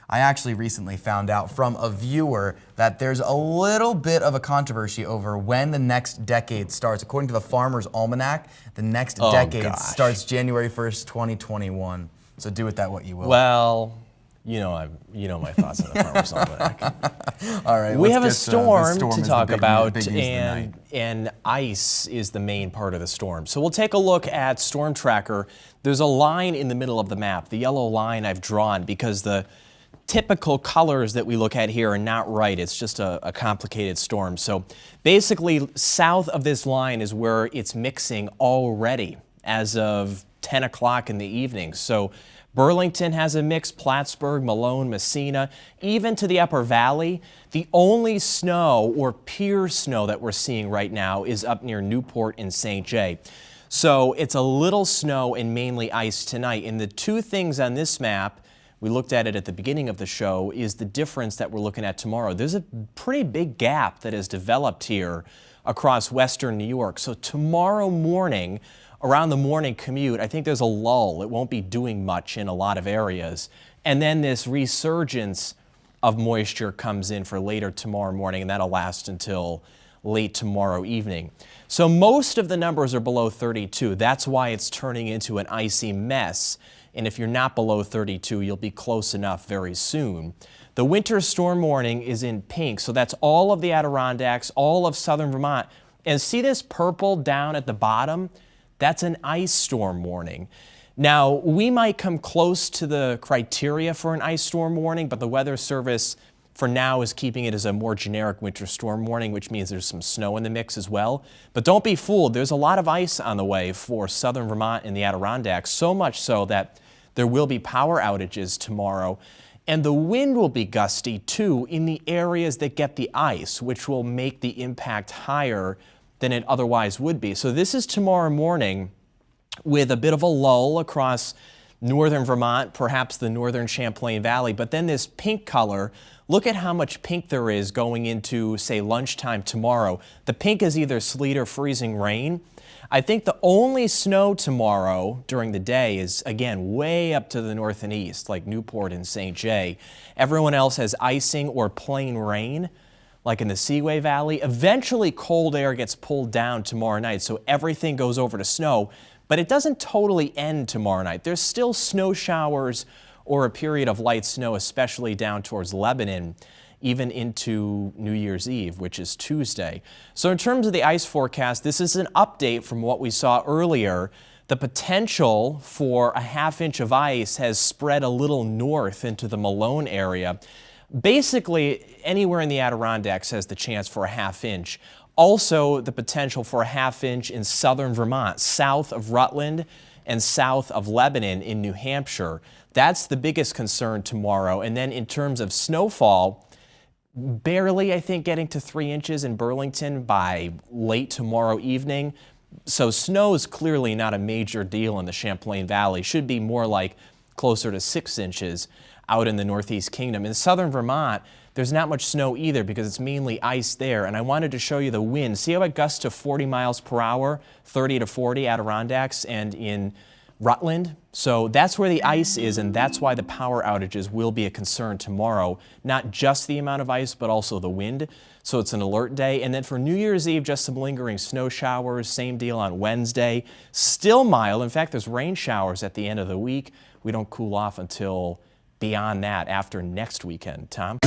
I actually recently found out from a viewer that there's a little bit of a controversy over when the next decade starts. According to the Farmer's Almanac, the next decade starts January 1st, 2021. So do with that what you will. Well, you know my thoughts on the Farmer's Almanac. All right, we have a storm to talk about, and ice is the main part of the storm. So we'll take a look at Storm Tracker. There's a line in the middle of the map, the yellow line I've drawn, because the typical colors that we look at here are not right. It's just a complicated storm. So basically, south of this line is where it's mixing already as of 10 o'clock in the evening. So Burlington has a mix, Plattsburgh, Malone, Messina, even to the Upper Valley. The only snow or pure snow that we're seeing right now is up near Newport and St. Jay. So it's a little snow and mainly ice tonight. And the two things on this map, we looked at it at the beginning of the show, is the difference that we're looking at tomorrow. There's a pretty big gap that has developed here across western New York. So tomorrow morning, around the morning commute, I think there's a lull. It won't be doing much in a lot of areas. And then this resurgence of moisture comes in for later tomorrow morning, and that'll last until late tomorrow evening. So most of the numbers are below 32. That's why it's turning into an icy mess. And if you're not below 32, you'll be close enough very soon. The winter storm warning is in pink, so that's all of the Adirondacks, all of southern Vermont. And see this purple down at the bottom? That's an ice storm warning. Now, we might come close to the criteria for an ice storm warning, but the Weather Service for now is keeping it as a more generic winter storm warning, which means there's some snow in the mix as well. But don't be fooled, there's a lot of ice on the way for southern Vermont and the Adirondacks, so much so that there will be power outages tomorrow. And the wind will be gusty too in the areas that get the ice, which will make the impact higher than it otherwise would be. So this is tomorrow morning with a bit of a lull across northern Vermont, perhaps the northern Champlain Valley, but then this pink color, look at how much pink there is going into, say, lunchtime tomorrow. The pink is either sleet or freezing rain. I think the only snow tomorrow during the day is, again, way up to the north and east, like Newport and St. Jay. Everyone else has icing or plain rain, like in the Seaway Valley. Eventually, cold air gets pulled down tomorrow night, so everything goes over to snow, but it doesn't totally end tomorrow night. There's still snow showers or a period of light snow, especially down towards Lebanon, even into New Year's Eve, which is Tuesday. So in terms of the ice forecast, this is an update from what we saw earlier. The potential for a ½ inch of ice has spread a little north into the Malone area. Basically, anywhere in the Adirondacks has the chance for a ½ inch. Also, the potential for a ½ inch in southern Vermont, south of Rutland and south of Lebanon in New Hampshire. That's the biggest concern tomorrow. And then in terms of snowfall, barely, I think, getting to 3 inches in Burlington by late tomorrow evening. So snow is clearly not a major deal in the Champlain Valley. Should be more like closer to 6 inches out in the Northeast Kingdom. In southern Vermont, there's not much snow either because it's mainly ice there. And I wanted to show you the wind. See how it gusts to 40 miles per hour, 30 to 40 Adirondacks and in Rutland? So that's where the ice is, and that's why the power outages will be a concern tomorrow. Not just the amount of ice, but also the wind. So it's an alert day. And then for New Year's Eve, just some lingering snow showers. Same deal on Wednesday. Still mild. In fact, there's rain showers at the end of the week. We don't cool off until beyond that after next weekend. Tom?